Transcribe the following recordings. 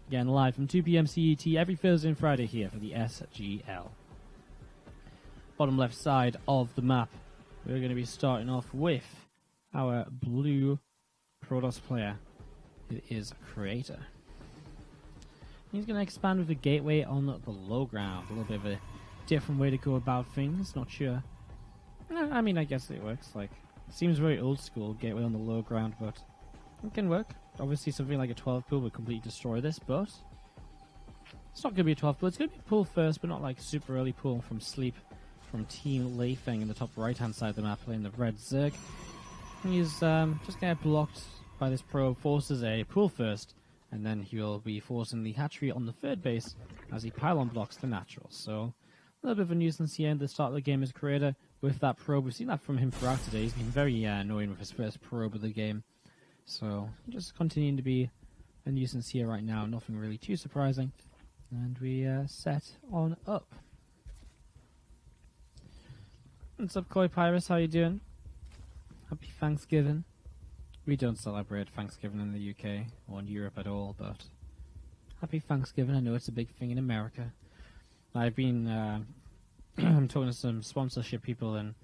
Again, live from 2 p.m. CET every Thursday and Friday here for the SGL. Bottom left side of the map, we're going to be starting off with our blue Protoss player, who is Creator. He's going to expand with a gateway on the low ground, a little bit of a different way to go about things, not sure. I mean, I guess it works. Like, seems very old school, gateway on the low ground, but it can work. Obviously, something like a 12 pull would completely destroy this, but it's not going to be a 12 pull. It's going to be pull first, but not like super early pull from Sleep, from Team Leifeng in the top right-hand side of the map, playing the red Zerg. He's just going to get blocked by this probe, forces a pull first, and then he will be forcing the hatchery on the third base as he pylon blocks the natural. So a little bit of a nuisance here at the start of the game as Creator with that probe. We've seen that from him throughout today. He's been very annoying with his first probe of the game. So just continuing to be a nuisance here right now. Nothing really too surprising. And we set on up. What's up, Koi Pyrus? How you doing? Happy Thanksgiving. We don't celebrate Thanksgiving in the UK or in Europe at all, but happy Thanksgiving. I know it's a big thing in America. I've been I'm talking to some sponsorship people, and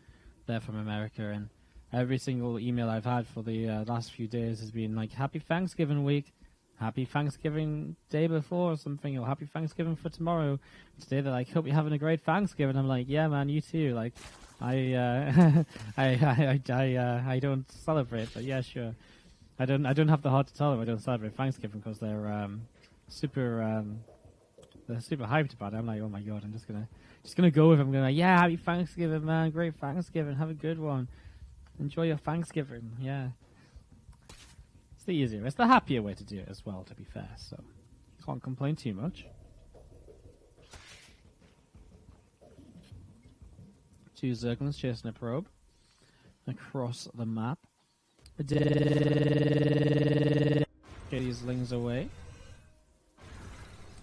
they're from America, and every single email I've had for the last few days has been like, Happy Thanksgiving week, Happy Thanksgiving day before or something, or Happy Thanksgiving for tomorrow. Today they're like, hope you're having a great Thanksgiving. I'm like, yeah, man, you too. Like, I don't celebrate, but yeah, sure. I don't have the heart to tell them I don't celebrate Thanksgiving because they're super hyped about it. I'm like, oh my god, I'm just gonna go with them. I'm gonna like, yeah, happy Thanksgiving, man, great Thanksgiving, have a good one, enjoy your Thanksgiving. Yeah, it's the easier, it's the happier way to do it as well, to be fair. So can't complain too much. Two Zerglings chasing a probe across the map. Get these Lings away.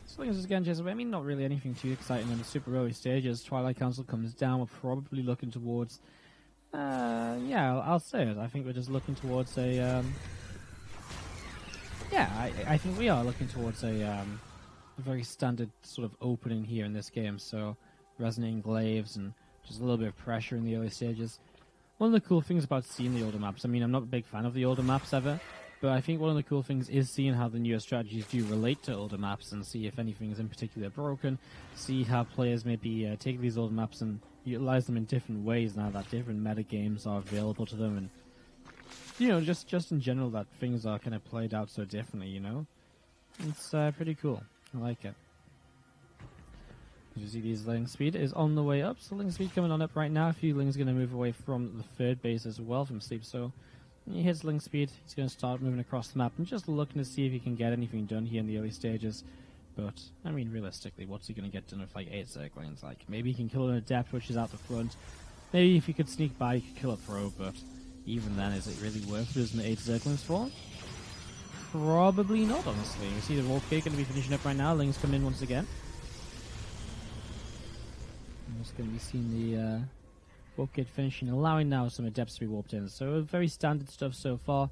Slings is getting chased away. I mean, not really anything too exciting in the super early stages. Twilight Council comes down. We're probably looking towards... yeah, I'll say it. I think we're just looking towards a... yeah, I think we are looking towards a very standard sort of opening here in this game. So, Resonating Glaives and just a little bit of pressure in the early stages. One of the cool things about seeing the older maps, I mean, I'm not a big fan of the older maps ever, but I think one of the cool things is seeing how the newer strategies do relate to older maps and see if anything is in particular broken, see how players maybe take these older maps and utilize them in different ways now that different meta games are available to them, and, you know, just in general that things are kind of played out so differently, you know? It's pretty cool. I like it. As you see, these Ling speed is on the way up, so Ling speed coming on up right now. A few Ling's going to move away from the third base as well from Sleep, so when he hits Ling speed, he's going to start moving across the map and just looking to see if he can get anything done here in the early stages. But, I mean, realistically, what's he going to get done with like 8 Zerglings? Like, maybe he can kill an Adept, which is out the front. Maybe if he could sneak by, he could kill a Probe, but even then, is it really worth losing 8 Zerglings for? Probably not, honestly. You see the Wolf Gate going to be finishing up right now. Ling's come in once again. I'm just going to be seeing the Warp Gate finishing, allowing now some Adepts to be warped in. So very standard stuff so far.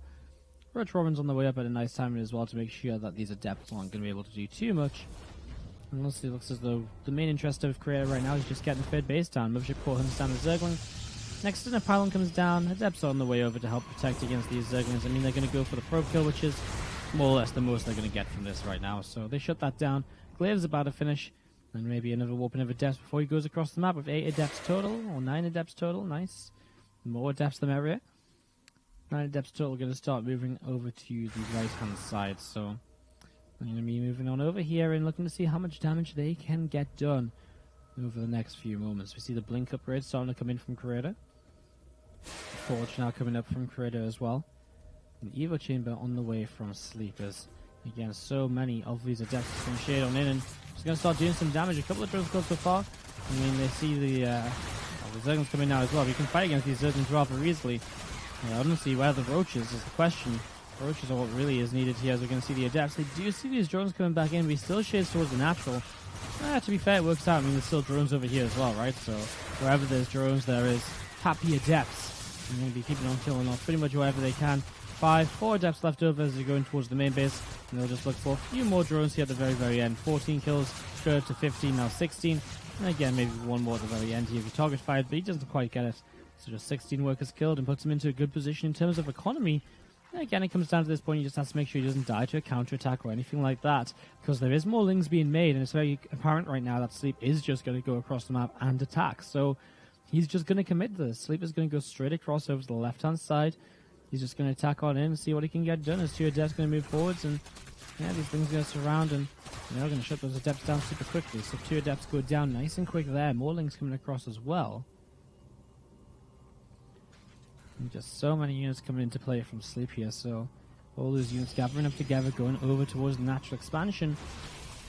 Roach Robin's on the way up at a nice timing as well to make sure that these Adepts aren't going to be able to do too much. And honestly, it looks as though the main interest of Creator right now is just getting the third base down. Mothership Core hunts down the Zergling. Next in a pylon comes down. Adepts are on the way over to help protect against these Zerglings. I mean, they're going to go for the probe kill, which is more or less the most they're going to get from this right now. So they shut that down. Glaive's about to finish. And maybe another warping of Adepts before he goes across the map with 8 Adepts total, or 9 Adepts total. Nice. More Adepts the merrier. 9 Adepts total going to start moving over to the right-hand side. So I'm going to be moving on over here and looking to see how much damage they can get done over the next few moments. We see the Blink upgrade starting to come in from Creator. Forge now coming up from Creator as well. An Evo Chamber on the way from Sleepers. Again, so many of these Adepts can shade on in, and it's going to start doing some damage. A couple of drones so far. I mean, they see the Zerglings coming now as well. You can fight against these Zerglings rather easily. Honestly, where the Roaches is the question. Roaches are what really is needed here, as we're going to see the Adepts. They do see these drones coming back in, but he still shades towards the natural. To be fair, it works out. I mean, there's still drones over here as well, right? So, wherever there's drones, there is happy Adepts. I'm going to be keeping on killing off pretty much wherever they can. 4 Adepts left over as they're going towards the main base. And they'll just look for a few more drones here at the very, very end. 14 kills, go to 15, now 16. And again, maybe one more at the very end here if you target fired, but he doesn't quite get it. So just 16 workers killed and puts him into a good position in terms of economy. And again, it comes down to this point, you just have to make sure he doesn't die to a counterattack or anything like that, because there is more lings being made, and it's very apparent right now that Sleep is just going to go across the map and attack. So he's just going to commit to this. Sleep is going to go straight across over to the left-hand side. He's just going to attack on in and see what he can get done as 2 Adepts going to move forwards, and yeah, these things are going to surround, and they're going to shut those Adepts down super quickly. So 2 Adepts go down nice and quick there. More lings coming across as well. And just so many units coming into play from Sleep here, so all those units gathering up together, going over towards the natural expansion.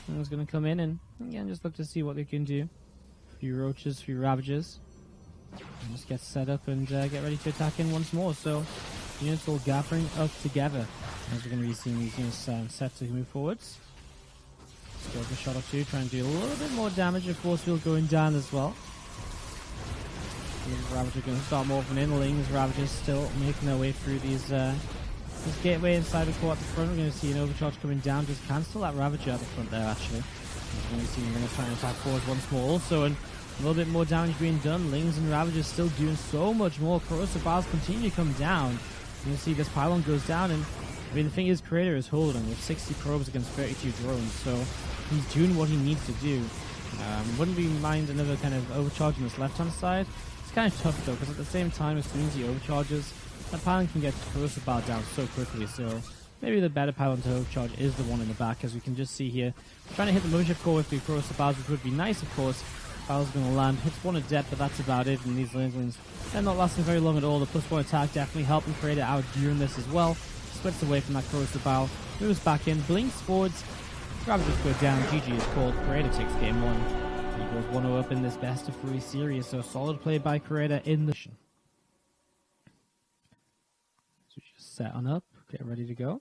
And it's going to come in and again just look to see what they can do. A few roaches, a few ravages. And just get set up and get ready to attack in once more. So units all gathering up together as we're going to be seeing these units set to move forwards. Still a shot or two, trying to do a little bit more damage. Of course, we're going down as well. Ravager going to start morphing in. Lings, Ravagers still making their way through these this gateway inside the core at the front. We're going to see an overcharge coming down, just cancel that Ravager at the front there actually. We're going to see him going to try and attack forward once more also, and a little bit more damage being done. Lings and Ravagers still doing so much more. Corrosive Bars continue to come down. You can see this pylon goes down, and I mean the thing is, Creator is holding with 60 probes against 32 drones, so he's doing what he needs to do. Wouldn't be mind another kind of overcharge on this left hand side. It's kind of tough though, because at the same time, as soon as he overcharges, that pylon can get Corrosive Bar down so quickly, so maybe the better pylon to overcharge is the one in the back, as we can just see here. Trying to hit the Mothership core with the Corrosive Bars, which would be nice of course. Pyle's going to land, hits 1 Adept, but that's about it, and these Lingslings, they're not lasting very long at all. The +1 attack definitely helping Creator out during this as well. Splits away from that Corrosive Bar, moves back in, blinks forwards, Ravagers go down, GG is called, Creator takes game 1. He goes 1-0 up in this best of 3 series, so solid play by Creator in the mission. So just set on up, get ready to go.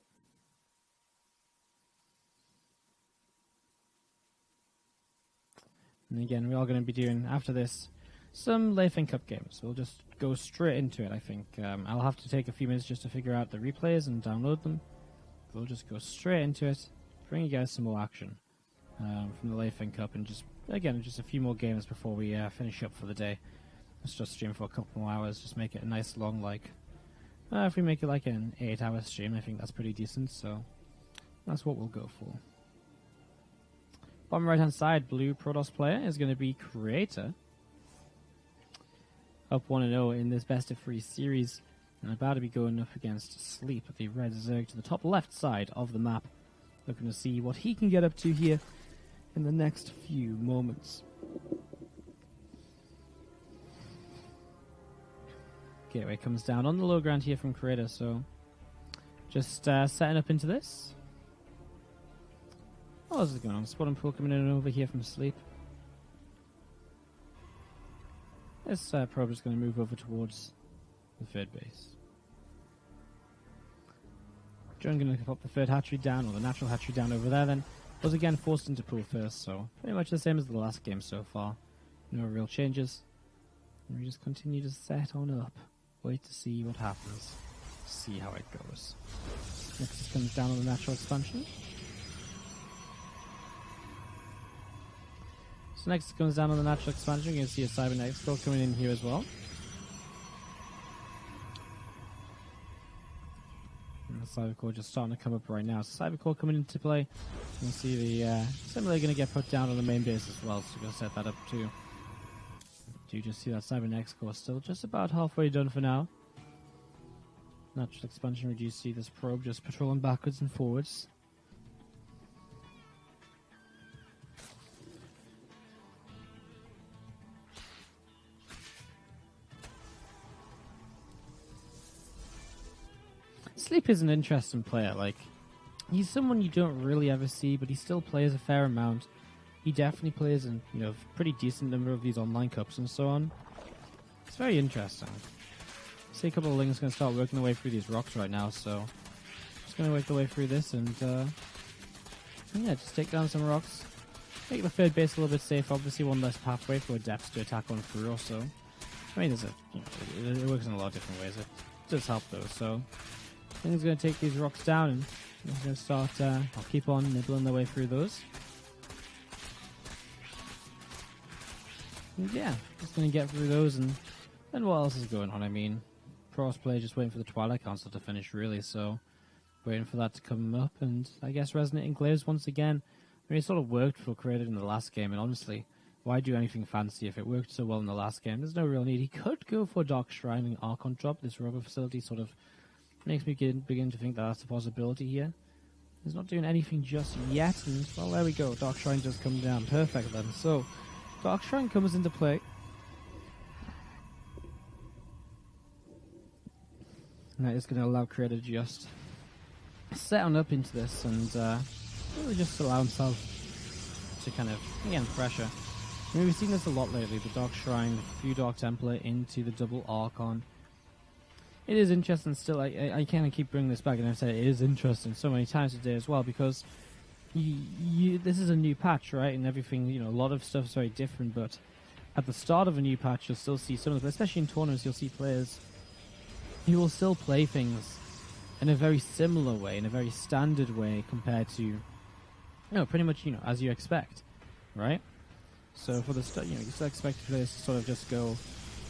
And again, we are going to be doing, after this, some Layfin Cup games. We'll just go straight into it, I think. I'll have to take a few minutes just to figure out the replays and download them. We'll just go straight into it, bring you guys some more action from the Layfin Cup, and just, again, just a few more games before we finish up for the day. Let's just stream for a couple more hours, just make it a nice long, like, if we make it like an 8-hour stream, I think that's pretty decent, so that's what we'll go for. Bottom right hand side, blue Protoss player is going to be Creator. Up 1-0 in this best of 3 series, and about to be going up against Sleep, the red Zerg to the top left side of the map. Looking to see what he can get up to here in the next few moments. Gateway comes down on the low ground here from Creator, so just setting up into this. What else is going on? Spot and Pool coming in over here from Sleep. This probe is going to move over towards the third base. John going to pop the third hatchery down, or the natural hatchery down over there then. Was again forced into Pool first, so pretty much the same as the last game so far. No real changes. And we just continue to set on up. Wait to see what happens. See how it goes. Next comes down on the natural expansion. So next comes down on the natural expansion. You can see a Cybernetics core coming in here as well. And the Cyber Core just starting to come up right now. So Cyber Core coming into play. You can see the similarly going to get put down on the main base as well. So we're going to set that up too. Do you just see that Cybernetics core still just about halfway done for now? Natural expansion, do you see this probe just patrolling backwards and forwards? Sleep is an interesting player. Like, he's someone you don't really ever see, but he still plays a fair amount. He definitely plays in, a pretty decent number of these online cups and so on. It's very interesting. See a couple of Lings going to start working their way through these rocks right now, so just going to work their way through this and yeah, just take down some rocks. Make the third base a little bit safe. Obviously, one less pathway for Adepts to attack on through also. I mean, it works in a lot of different ways. It does help though. So I think he's going to take these rocks down and I'm just going to start, I'll keep on nibbling the way through those. And yeah, just going to get through those, and then what else is going on? I mean, crossplay, just waiting for the Twilight Council to finish, really, so waiting for that to come up, and I guess Resonating Glaives once again. I mean, it sort of worked for Created in the last game, and honestly, why do anything fancy if it worked so well in the last game? There's no real need. He could go for Dark Shrine and Archon drop. This Robo facility sort of makes me begin to think that that's a possibility here. He's not doing anything just yet, and well, there we go. Dark Shrine just come down. Perfect then. So, Dark Shrine comes into play. And that is going to allow Creator just set on up into this and really just allow himself to kind of, again, pressure. I mean, we've seen this a lot lately, the Dark Shrine, the few Dark Templar into the double Archon. It is interesting still, I kind of keep bringing this back, and I've said it is interesting so many times today as well, because this is a new patch, right, and everything, you know, a lot of stuff is very different, but at the start of a new patch, you'll still see some of the, especially in tournaments, you'll see players who will still play things in a very similar way, in a very standard way, compared to, you know, pretty much, you know, as you expect, right? So for the start, you know, you still expect players to sort of just go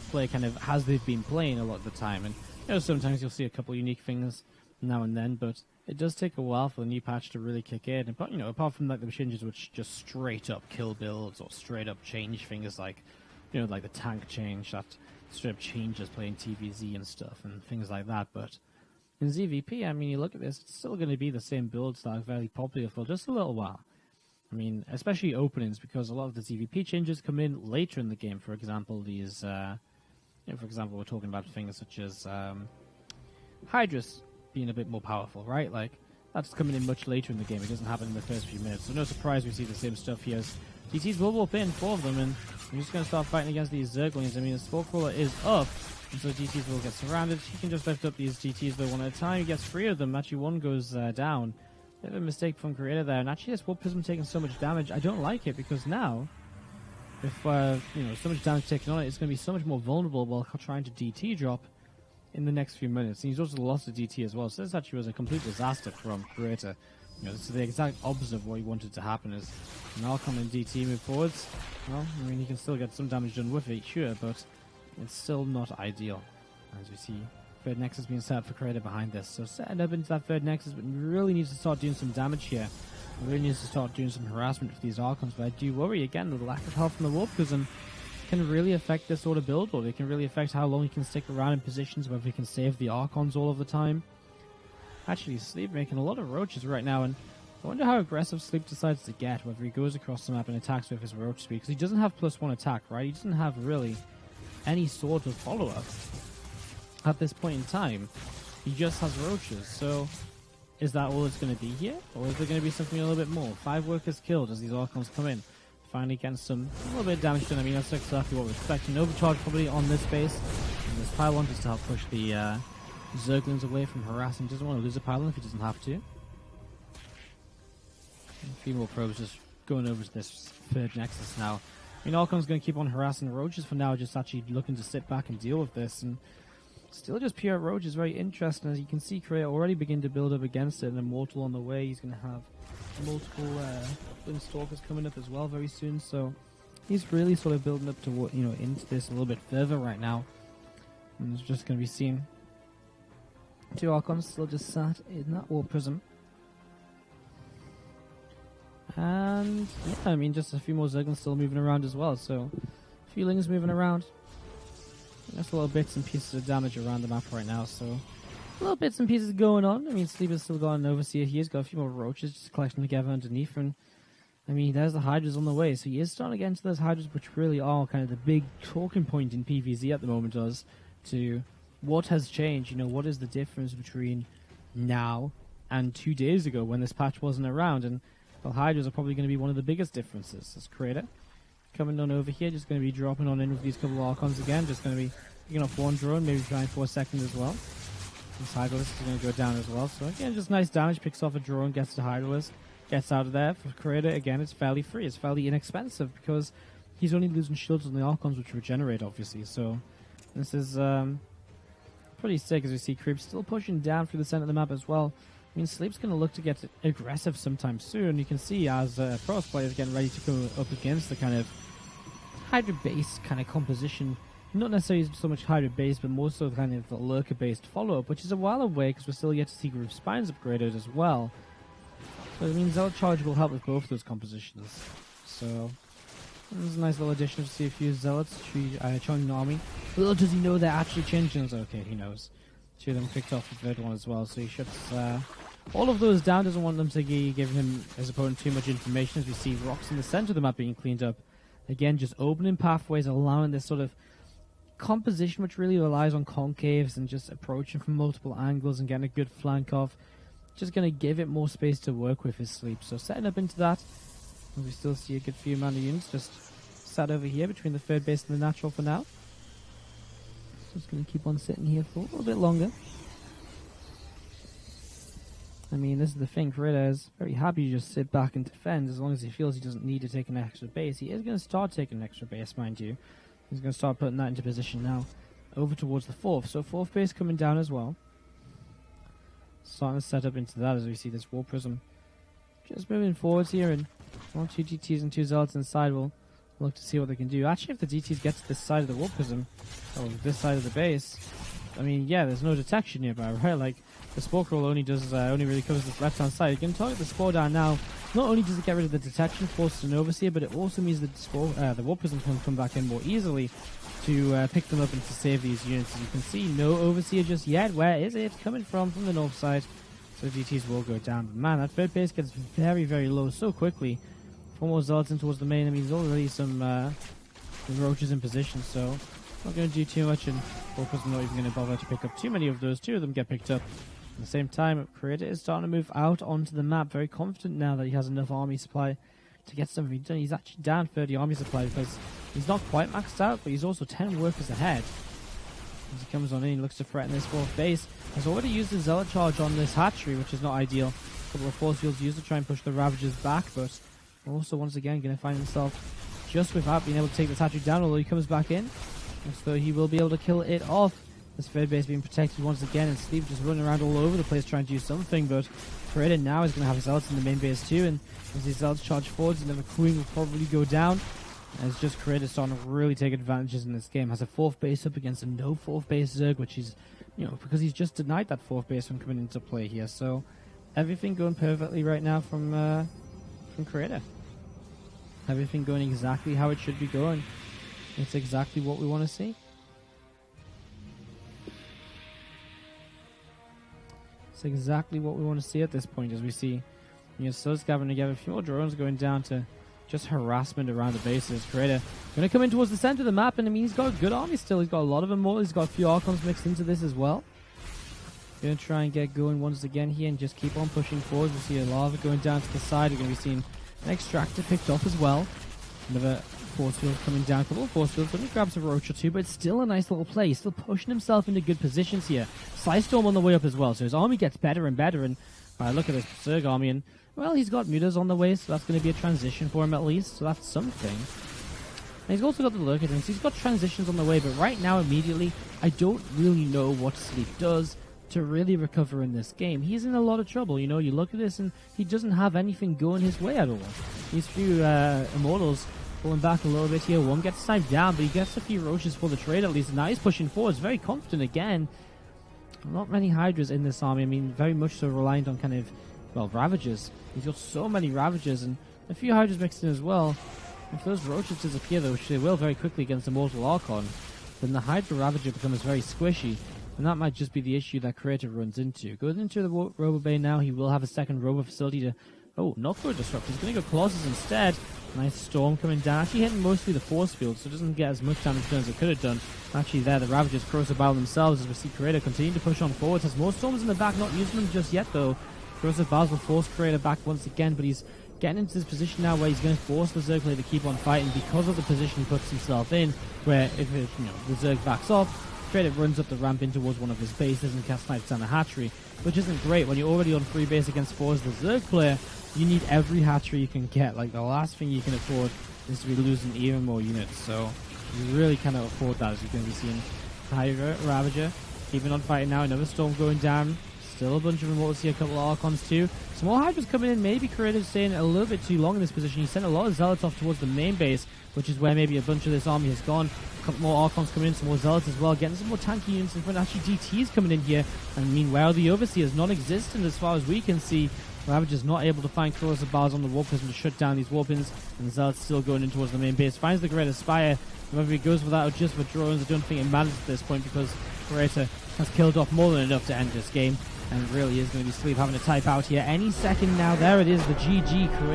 play kind of as they've been playing a lot of the time, and you know, sometimes you'll see a couple unique things now and then, but it does take a while for the new patch to really kick in. And, you know, apart from like the changes which just straight up kill builds or straight up change things like, you know, like the tank change that straight up changes playing TVZ and stuff and things like that. But in ZVP, I mean, you look at this, it's still going to be the same builds that are very popular for just a little while. I mean, especially openings, because a lot of the ZVP changes come in later in the game. For example, these, you know, for example, we're talking about things such as Hydrus being a bit more powerful, right? Like, that's coming in much later in the game. It doesn't happen in the first few minutes. So no surprise we see the same stuff here. As DTs will warp in, 4 of them, and we're just going to start fighting against these Zerglings. I mean, the Spore Crawler is up, and so DTs will get surrounded. He can just lift up these DTs though one at a time. He gets 3 of them. Actually, one goes down. Bit of a mistake from Creator there. And actually, this Warp Prism taking so much damage, I don't like it, because now, if, you know, so much damage taken on it, it's going to be so much more vulnerable while trying to DT drop in the next few minutes. And he's also lost the DT as well, so this actually was a complete disaster from Creator. You know, this is the exact opposite of what he wanted to happen. Is now coming DT move forwards. Well, I mean, he can still get some damage done with it, sure, but it's still not ideal. As we see, third Nexus being set up for Creator behind this. So setting up into that third Nexus, but really needs to start doing some damage here. Really needs to start doing some harassment for these Archons, but I do worry again the lack of health from the Warp Prism can really affect this sort of build, or it can really affect how long he can stick around in positions, whether he can save the Archons all of the time. Actually, Sleep making a lot of roaches right now, and I wonder how aggressive Sleep decides to get, whether he goes across the map and attacks with his roach speed, because he doesn't have +1 attack, right? He doesn't have really any sort of follow-up at this point in time. He just has roaches, so is that all it's going to be here? Or is there going to be something a little bit more? 5 workers killed as these Archons come in. Finally getting a little bit of damage done. I mean, that's exactly what we're expecting. Overcharge probably on this base. And this pylon just to help push the Zerglings away from harassing. Doesn't want to lose a pylon if he doesn't have to. And Female Probes just going over to this third Nexus now. I mean, Archon's going to keep on harassing the roaches for now, just actually looking to sit back and deal with this. And still just pure roach is very interesting. As you can see, Creator already begin to build up against it. And Immortal on the way. He's going to have multiple Twin Stalkers coming up as well very soon, so he's really sort of building up to what, you know, into this a little bit further right now. And it's just going to be seen 2 Archons still just sat in that Warp Prism. And yeah, I mean, just a few more Zerglings still moving around as well, so a few Lings moving around. There's little bits and pieces of damage around the map right now, so little bits and pieces going on. I mean, Sleep has still got an Overseer. He has got a few more roaches just collecting together underneath. And I mean, there's the Hydras on the way. So he is starting to get into those Hydras, which really are kind of the big talking point in PvZ at the moment, as to what has changed. You know, what is the difference between now and 2 days ago when this patch wasn't around? And well, Hydras are probably going to be one of the biggest differences. As Creator coming on over here, just going to be dropping on in with these couple of Archons again. Just going to be picking off 1 drone, maybe trying for a second as well. This Hydralisk is going to go down as well. So again, just nice damage. Picks off a drone, gets to Hydralisk, gets out of there. For Creator, again, it's fairly free. It's fairly inexpensive because he's only losing shields on the Archons, which regenerate, obviously. So this is pretty sick, as we see Creep still pushing down through the center of the map as well. I mean, Sleep's going to look to get aggressive sometime soon. You can see as Protoss players getting ready to go up against the kind of Hydra base kind of composition. Not necessarily so much Hydra base, but more so kind of the Lurker based follow up, which is a while away because we're still yet to see Group Spines upgraded as well. So it means Zealot Charge will help with both of those compositions. So there's a nice little addition to see a few Zealots joining the army. Little does he know they're actually changing. Okay, he knows. Two of them kicked off the third one as well, so he shuts all of those down. Doesn't want them to give him, his opponent, too much information, as we see rocks in the center of the map being cleaned up. Again, just opening pathways, allowing this sort of composition which really relies on concaves and just approaching from multiple angles and getting a good flank off. Just going to give it more space to work with his Sleep. So setting up into that, and we still see a good few amount of units just sat over here between the third base and the natural for now. Just going to keep on sitting here for a little bit longer. I mean, this is the thing. Krita is very happy to just sit back and defend as long as he feels he doesn't need to take an extra base. He is going to start taking an extra base, mind you. He's going to start putting that into position now. Over towards the fourth. So fourth base coming down as well. Starting to set up into that as we see this War Prism just moving forwards here. And 1, 2 DTs and 2 Zealots inside will look to see what they can do. Actually, if the DTs get to this side of the War Prism, or this side of the base, I mean, yeah, there's no detection nearby, right? Like, the Spore Crawl only really covers this left-hand side. You can target the Spore down now. Not only does it get rid of the detection forced an Overseer, but it also means that the War Prism can come back in more easily to pick them up and to save these units. As you can see, no Overseer just yet. Where is it coming from? From the north side. So DTs will go down. But man, that third base gets very, very low so quickly. 4 more Zealots in towards the main. I mean, there's already some Roaches in position, so not going to do too much, and War Prism not even going to bother to pick up too many of those. 2 of them get picked up. At the same time, Krita is starting to move out onto the map, very confident now that he has enough army supply to get something done. He's actually down 30 army supply because he's not quite maxed out, but he's also 10 workers ahead. As he comes on in, he looks to threaten this fourth base. Has already used the Zealot Charge on this hatchery, which is not ideal. A couple of force fields used to try and push the Ravagers back, but also once again going to find himself just without being able to take this hatchery down, although he comes back in. So he will be able to kill it off. This third base being protected once again, and Sleep just running around all over the place trying to do something, but Krita now is going to have his Zealots in the main base too, and as these Zealots charge forwards, another Queen will probably go down. And it's just Krita starting to really take advantages in this game. Has a fourth base up against a no fourth base Zerg, which is, because he's just denied that fourth base from coming into play here. So everything going perfectly right now from Krita. Everything going exactly how it should be going. It's exactly what we want to see. It's exactly what we want to see at this point, as we see Suds gathering together, a few more drones going down to just harassment around the bases. Krita going to come in towards the center of the map, and I mean, he's got a good army still. He's got a lot of Immortals. He's got a few Archons mixed into this as well. Going to try and get going once again here and just keep on pushing forward. We see a Lava going down to the side. We're going to be seeing an Extractor picked off as well. Another force field coming down, a couple of force fields, only grabs a Roach or 2, but it's still a nice little play. He's still pushing himself into good positions here. Sly Storm on the way up as well, so his army gets better and better, and look at this Zerg army, and well, he's got Mutas on the way, so that's going to be a transition for him at least, so that's something. And he's also got the Lurker things, so he's got transitions on the way, but right now, immediately, I don't really know what Sleep does to really recover in this game. He's in a lot of trouble, you look at this, and he doesn't have anything going his way at all. These few Immortals pulling back a little bit here. One gets sniped down, but he gets a few Roaches for the trade at least. And now he's pushing forward. He's very confident again. Not many Hydras in this army. I mean, very much so reliant on kind of, Ravagers. He's got so many Ravagers and a few Hydras mixed in as well. If those Roaches disappear, though, which they will very quickly against the Mortal Archon, then the Hydra Ravager becomes very squishy. And that might just be the issue that Krita runs into. Goes into the Robo Bay now. He will have a second Robo facility to... Oh, not for a Disrupt. He's going to go Colossus instead. Nice Storm coming down. Actually hitting mostly the force field, so it doesn't get as much damage done as it could have done. Actually there, the Ravagers Corrosive Battle themselves as we see Krita continue to push on forward. Has more Storms in the back, not using them just yet though. Corrosive Battles will force Krita back once again, but he's getting into this position now where he's going to force the Zerg player to keep on fighting because of the position he puts himself in, where if the Zerg backs off, Krita runs up the ramp in towards one of his bases and cast snipes down the hatchery, which isn't great when you're already on free base against 4 as the Zerg player. You need every hatchery you can get. Like, the last thing you can afford is to be losing even more units. So you really cannot afford that, as you're going to be seeing Hydra, Ravager, keeping on fighting now. Another Storm going down. Still a bunch of Immortals here, a couple of Archons too. Some more Hydras coming in, maybe Creative staying a little bit too long in this position. He sent a lot of Zealots off towards the main base, which is where maybe a bunch of this army has gone. A couple more Archons coming in, some more Zealots as well, getting some more tanky units in front. Actually, DTs coming in here, and meanwhile the Overseer is non-existent as far as we can see. Ravage is not able to find Corrosive Bars on the Warp Prism to shut down these Warpins, and the Zealots still going in towards the main base. Finds the Greater Spire. Whether he goes for that or just for drones, I don't think it matters at this point, because Creator has killed off more than enough to end this game, and really is going to be Sleep having to type out here any second now. There it is, the GG Creator.